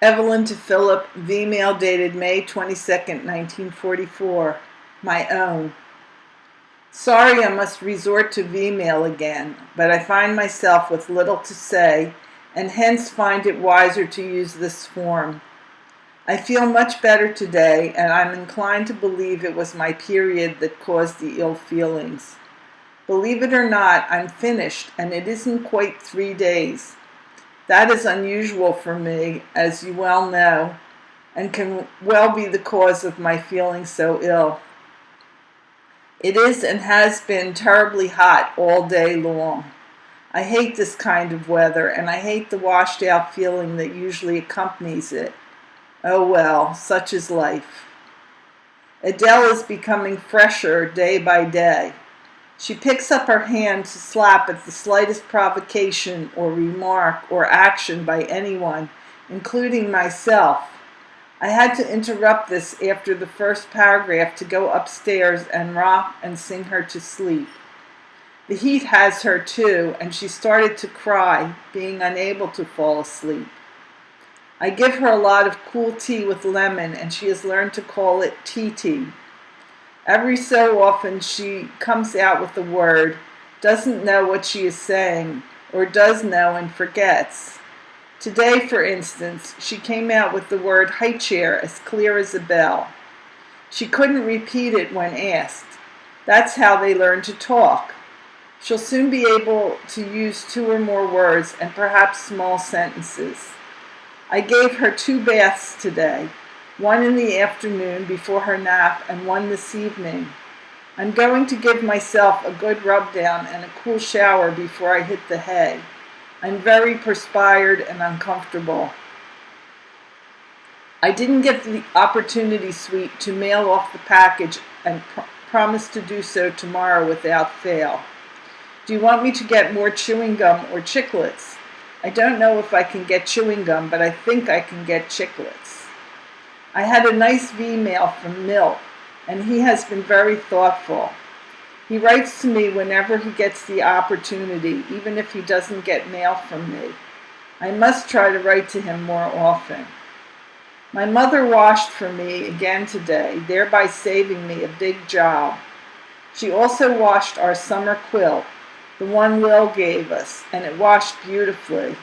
Evelyn to Philip, V-mail dated May 22nd, 1944. My own. Sorry I must resort to V-mail again, but I find myself with little to say, and hence find it wiser to use this form. I feel much better today, and I'm inclined to believe it was my period that caused the ill feelings. Believe it or not, I'm finished, and it isn't quite 3 days. That is unusual for me, as you well know, and can well be the cause of my feeling so ill. It is and has been terribly hot all day long. I hate this kind of weather, and I hate the washed-out feeling that usually accompanies it. Oh well, such is life. Adele is becoming fresher day by day. She picks up her hand to slap at the slightest provocation or remark or action by anyone, including myself. I had to interrupt this after the first paragraph to go upstairs and rock and sing her to sleep. The heat has her too, and she started to cry, being unable to fall asleep. I give her a lot of cool tea with lemon, and she has learned to call it tea. Every so often she comes out with a word, doesn't know what she is saying, or does know and forgets. Today, for instance, she came out with the word high chair as clear as a bell. She couldn't repeat it when asked. That's how they learn to talk. She'll soon be able to use 2 or more words and perhaps small sentences. I gave her 2 baths today. One in the afternoon before her nap and one this evening. I'm going to give myself a good rub down and a cool shower before I hit the hay. I'm very perspired and uncomfortable. I didn't get the opportunity, sweet, to mail off the package and promise to do so tomorrow without fail. Do you want me to get more chewing gum or chiclets? I don't know if I can get chewing gum, but I think I can get chiclets. I had a nice V-mail from Milt, and he has been very thoughtful. He writes to me whenever he gets the opportunity, even if he doesn't get mail from me. I must try to write to him more often. My mother washed for me again today, thereby saving me a big job. She also washed our summer quilt, the one Lil gave us, and it washed beautifully.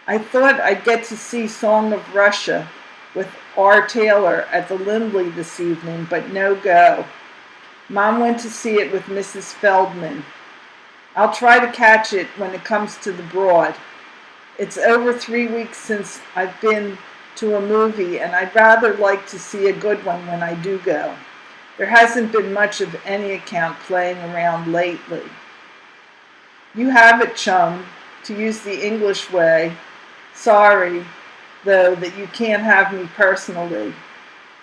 I thought I'd get to see Song of Russia with R. Taylor at the Lindley this evening, but no go. Mom went to see it with Mrs. Feldman. I'll try to catch it when it comes to the Broad. It's over 3 weeks since I've been to a movie, and I'd rather like to see a good one when I do go. There hasn't been much of any account playing around lately. You have it, chum, to use the English way. Sorry, though, that you can't have me personally.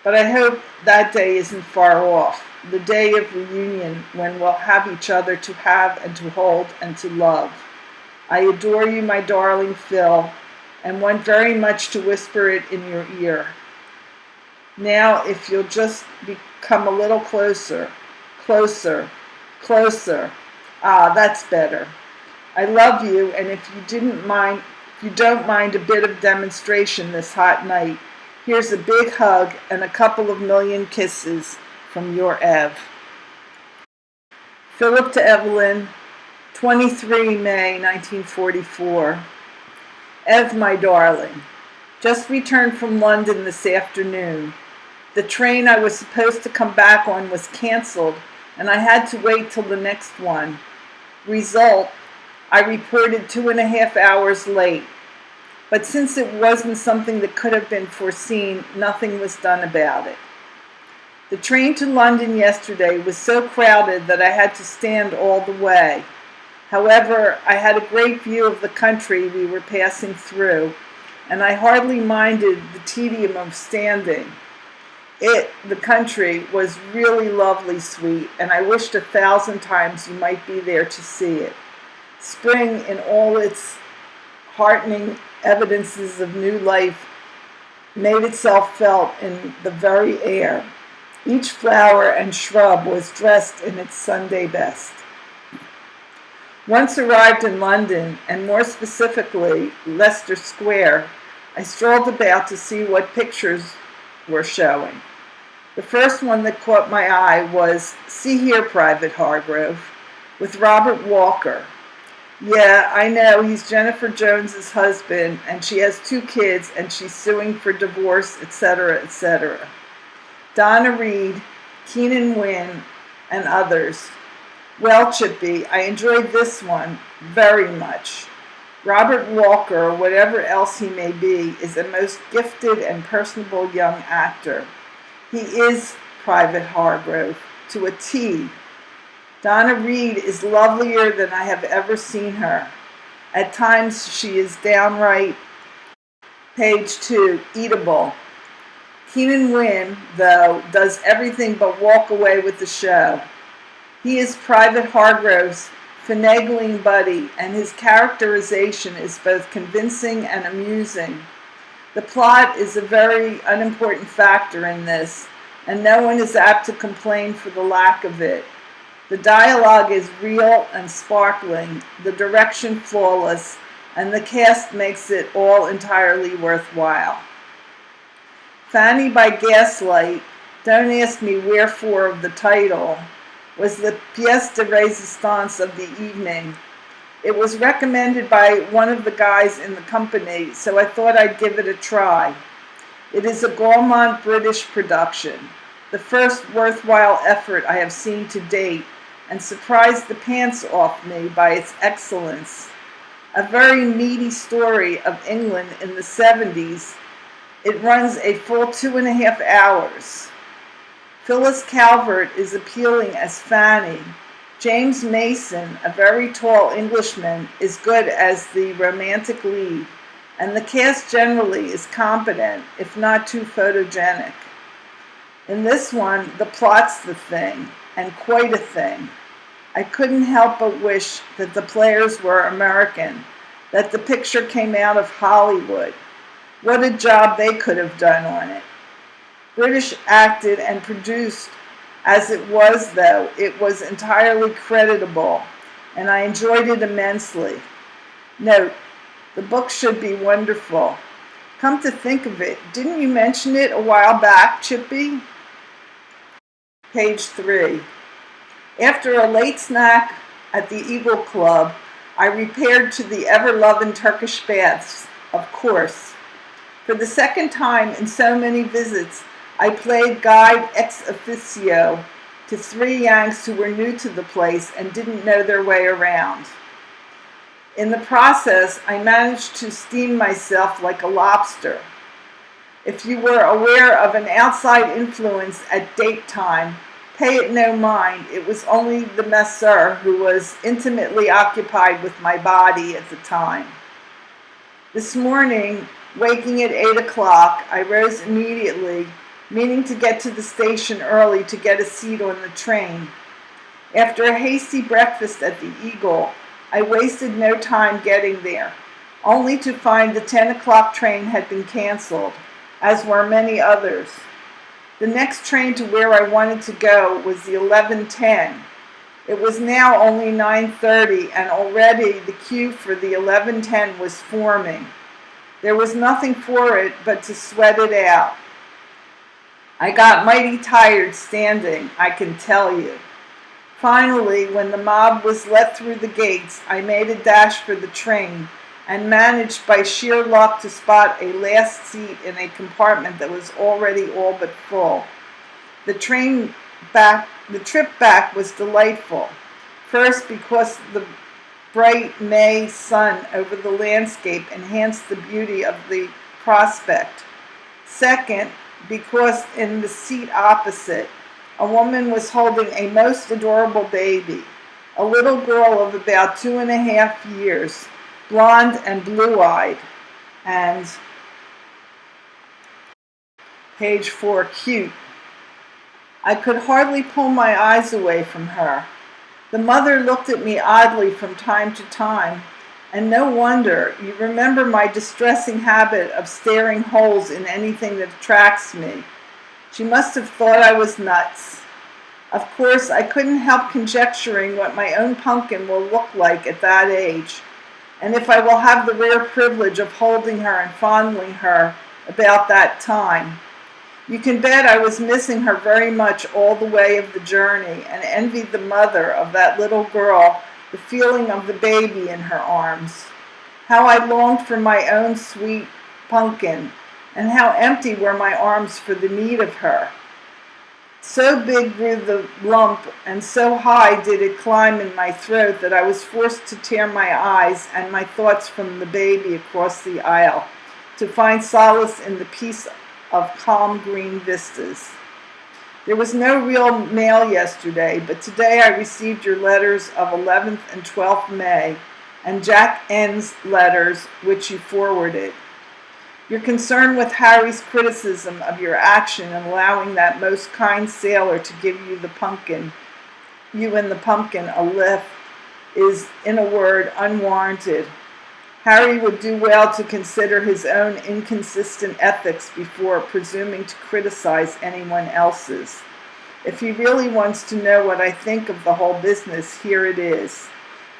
But I hope that day isn't far off, the day of reunion when we'll have each other to have and to hold and to love. I adore you, my darling Phil, and want very much to whisper it in your ear. Now, if you'll just come a little closer, closer, closer. Ah, that's better. I love you, and if you don't mind a bit of demonstration this hot night, here's a big hug and a couple of million kisses from your Ev. Philip to Evelyn, 23 May 1944. Ev, my darling, just returned from London this afternoon. The train I was supposed to come back on was canceled, and I had to wait till the next one. Result, I reported 2.5 hours late. But since it wasn't something that could have been foreseen, nothing was done about it. The train to London yesterday was so crowded that I had to stand all the way. However, I had a great view of the country we were passing through, and I hardly minded the tedium of standing. The country, was really lovely, sweet, and I wished 1,000 times you might be there to see it. Spring in all its heartening evidences of new life made itself felt in the very air. Each flower and shrub was dressed in its Sunday best. Once arrived in London, and more specifically Leicester Square, I strolled about to see what pictures were showing. The first one that caught my eye was "See Here, Private Hargrove" with Robert Walker. Yeah, I know, he's Jennifer Jones's husband, and she has 2 kids, and she's suing for divorce, etc., etc. Donna Reed, Keenan Wynn, and others. Well, Chippy, I enjoyed this one very much. Robert Walker, or whatever else he may be, is a most gifted and personable young actor. He is Private Hargrove to a T. Donna Reed is lovelier than I have ever seen her. At times she is downright, page 2, eatable. Keenan Wynn, though, does everything but walk away with the show. He is Private Hargrove's finagling buddy, and his characterization is both convincing and amusing. The plot is a very unimportant factor in this, and no one is apt to complain for the lack of it. The dialogue is real and sparkling, the direction flawless, and the cast makes it all entirely worthwhile. Fanny by Gaslight, don't ask me wherefore of the title, was the pièce de résistance of the evening. It was recommended by one of the guys in the company, so I thought I'd give it a try. It is a gourmand British production, the first worthwhile effort I have seen to date, and surprised the pants off me by its excellence. A very meaty story of England in the 70s. It runs a full 2.5 hours. Phyllis Calvert is appealing as Fanny. James Mason, a very tall Englishman, is good as the romantic lead, and the cast generally is competent, if not too photogenic. In this one, the plot's the thing, and quite a thing. I couldn't help but wish that the players were American, that the picture came out of Hollywood. What a job they could have done on it. British acted and produced. As it was, though, it was entirely creditable, and I enjoyed it immensely. Note, the book should be wonderful. Come to think of it, didn't you mention it a while back, Chippy? Page 3. After a late snack at the Eagle Club, I repaired to the ever-loving Turkish baths, of course. For the second time in so many visits, I played guide ex officio to 3 Yanks who were new to the place and didn't know their way around. In the process, I managed to steam myself like a lobster. If you were aware of an outside influence at date time, pay it no mind. It was only the masseur who was intimately occupied with my body at the time. This morning, waking at 8 o'clock, I rose immediately, meaning to get to the station early to get a seat on the train. After a hasty breakfast at the Eagle, I wasted no time getting there, only to find the 10 o'clock train had been canceled, as were many others. The next train to where I wanted to go was the 11:10. It was now only 9:30, and already the queue for the 11:10 was forming. There was nothing for it but to sweat it out. I got mighty tired standing, I can tell you. Finally, when the mob was let through the gates, I made a dash for the train and managed by sheer luck to spot a last seat in a compartment that was already all but full. The trip back was delightful. First, because the bright May sun over the landscape enhanced the beauty of the prospect. Second, because in the seat opposite, a woman was holding a most adorable baby, a little girl of about 2.5 years, blonde and blue-eyed, and page 4, cute. I could hardly pull my eyes away from her. The mother looked at me oddly from time to time, and no wonder. You remember my distressing habit of staring holes in anything that attracts me. She must have thought I was nuts. Of course, I couldn't help conjecturing what my own pumpkin will look like at that age. and if I will have the rare privilege of holding her and fondling her about that time. You can bet I was missing her very much all the way of the journey, and envied the mother of that little girl, the feeling of the baby in her arms. How I longed for my own sweet pumpkin, and how empty were my arms for the need of her. So big grew the lump, and so high did it climb in my throat that I was forced to tear my eyes and my thoughts from the baby across the aisle, to find solace in the peace of calm green vistas. There was no real mail yesterday, but today I received your letters of 11th and 12th May, and Jack N's letters, which you forwarded. Your concern with Harry's criticism of your action in allowing that most kind sailor to give you and the pumpkin a lift is, in a word, unwarranted. Harry would do well to consider his own inconsistent ethics before presuming to criticize anyone else's. If he really wants to know what I think of the whole business, here it is.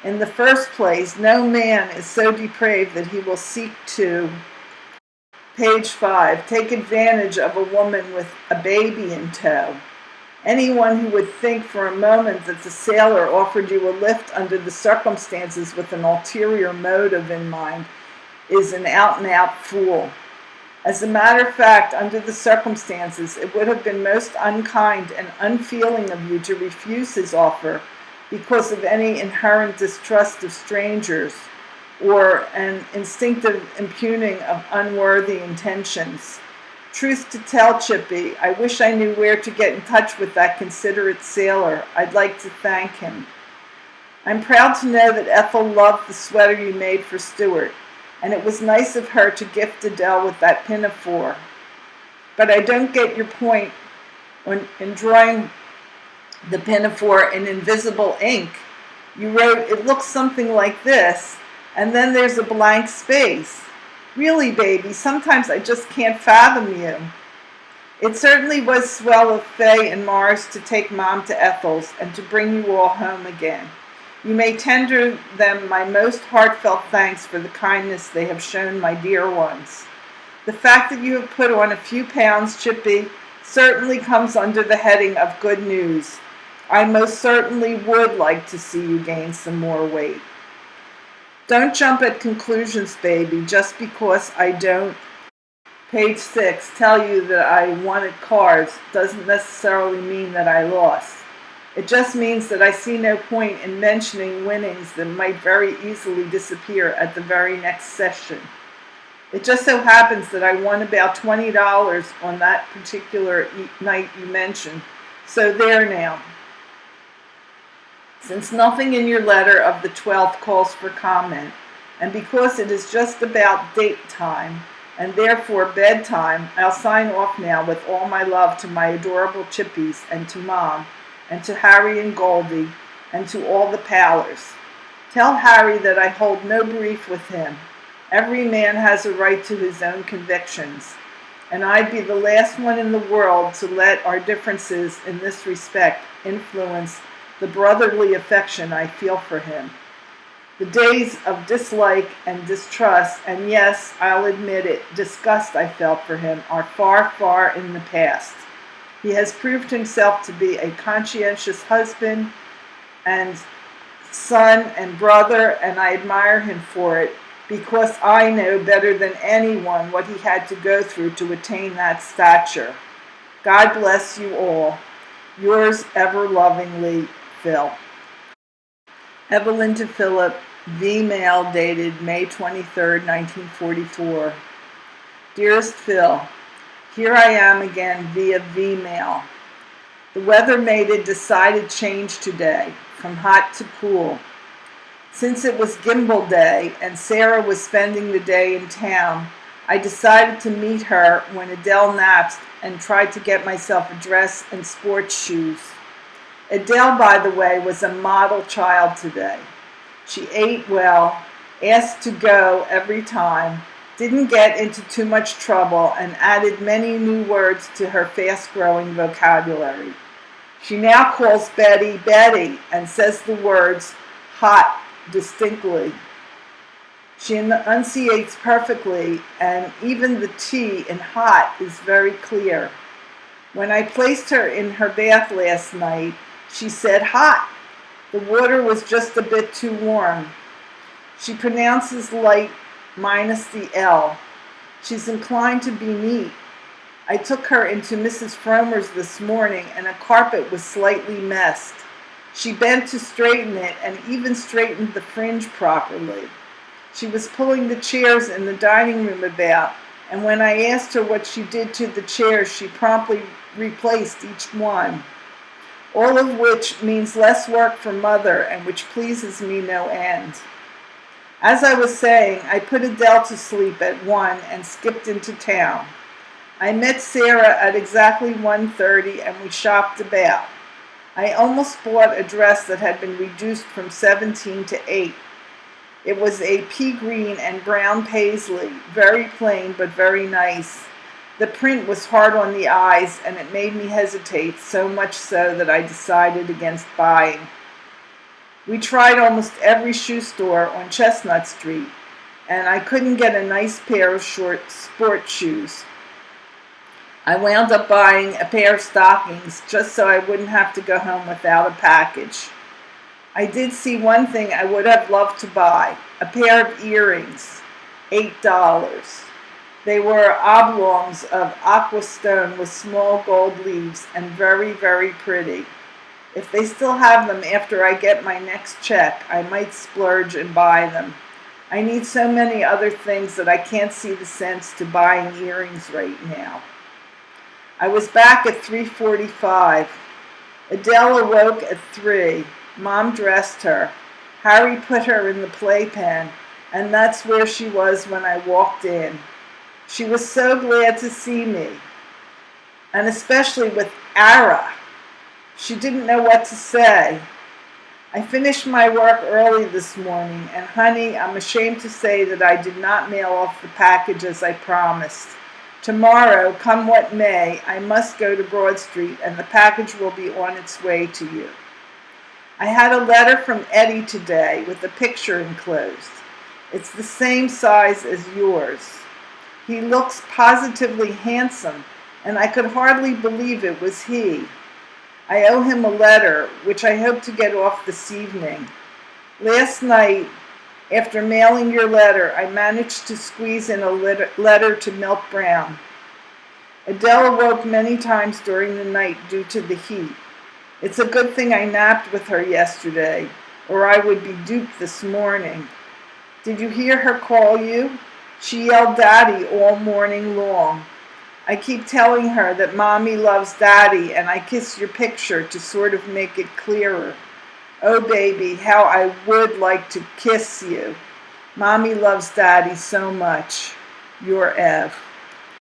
In the first place, no man is so depraved that he will seek to, page 5, take advantage of a woman with a baby in tow. Anyone who would think for a moment that the sailor offered you a lift under the circumstances with an ulterior motive in mind is an out-and-out fool. As a matter of fact, under the circumstances, it would have been most unkind and unfeeling of you to refuse his offer because of any inherent distrust of strangers or an instinctive impugning of unworthy intentions. Truth to tell, Chippy, I wish I knew where to get in touch with that considerate sailor. I'd like to thank him. I'm proud to know that Ethel loved the sweater you made for Stuart, and it was nice of her to gift Adele with that pinafore. But I don't get your point in drawing the pinafore in invisible ink. You wrote, "It looks something like this," and then there's a blank space. Really, baby, sometimes I just can't fathom you. It certainly was swell of Fay and Morris to take Mom to Ethel's and to bring you all home again. You may tender them my most heartfelt thanks for the kindness they have shown my dear ones. The fact that you have put on a few pounds, Chippy, certainly comes under the heading of good news. I most certainly would like to see you gain some more weight. Don't jump at conclusions, baby, just because I don't, page 6, tell you that I wanted cars doesn't necessarily mean that I lost. It just means that I see no point in mentioning winnings that might very easily disappear at the very next session. It just so happens that I won about $20 on that particular night you mentioned, so there now. Since nothing in your letter of the 12th calls for comment, and because it is just about date time, and therefore bedtime, I'll sign off now with all my love to my adorable Chippies, and to Mom, and to Harry and Goldie, and to all the Pallers. Tell Harry that I hold no brief with him. Every man has a right to his own convictions, and I'd be the last one in the world to let our differences in this respect influence the brotherly affection I feel for him. The days of dislike and distrust, and yes, I'll admit it, disgust I felt for him are far, far in the past. He has proved himself to be a conscientious husband and son and brother, and I admire him for it, because I know better than anyone what he had to go through to attain that stature. God bless you all. Yours ever lovingly, Phil. Evelyn to Philip, V-mail dated May 23, 1944. Dearest Phil, here I am again via V-mail. The weather made a decided change today, from hot to cool. Since it was Gimbal Day and Sarah was spending the day in town, I decided to meet her when Adele naps and tried to get myself a dress and sports shoes. Adele, by the way, was a model child today. She ate well, asked to go every time, didn't get into too much trouble, and added many new words to her fast-growing vocabulary. She now calls Betty, Betty, and says the words hot distinctly. She enunciates perfectly, and even the T in hot is very clear. When I placed her in her bath last night, she said hot. The water was just a bit too warm. She pronounces light minus the L. She's inclined to be neat. I took her into Mrs. Fromer's this morning, and a carpet was slightly messed. She bent to straighten it and even straightened the fringe properly. She was pulling the chairs in the dining room about, and when I asked her what she did to the chairs, she promptly replaced each one. All of which means less work for Mother, and which pleases me no end. As I was saying, I put Adele to sleep at 1 and skipped into town. I met Sarah at exactly 1:30 and we shopped about. I almost bought a dress that had been reduced from 17 to 8. It was a pea green and brown paisley, very plain but very nice. The print was hard on the eyes and it made me hesitate, so much so that I decided against buying. We tried almost every shoe store on Chestnut Street, and I couldn't get a nice pair of short sport shoes. I wound up buying a pair of stockings just so I wouldn't have to go home without a package. I did see one thing I would have loved to buy, a pair of earrings, $8. They were oblongs of aqua stone with small gold leaves and very, very pretty. If they still have them after I get my next check, I might splurge and buy them. I need so many other things that I can't see the sense to buying earrings right now. I was back at 3:45. Adele awoke at 3. Mom dressed her. Harry put her in the playpen, and that's where she was when I walked in. She was so glad to see me, and especially with Ara. She didn't know what to say. I finished my work early this morning, and honey, I'm ashamed to say that I did not mail off the package as I promised. Tomorrow, come what may, I must go to Broad Street, and the package will be on its way to you. I had a letter from Eddie today with a picture enclosed. It's the same size as yours. He looks positively handsome, and I could hardly believe it was he. I owe him a letter, which I hope to get off this evening. Last night, after mailing your letter, I managed to squeeze in a letter to Milk Brown. Adele awoke many times during the night due to the heat. It's a good thing I napped with her yesterday, or I would be duped this morning. Did you hear her call you? She yelled Daddy all morning long. I keep telling her that Mommy loves Daddy, and I kiss your picture to sort of make it clearer. Oh, baby, how I would like to kiss you. Mommy loves Daddy so much. Your Ev.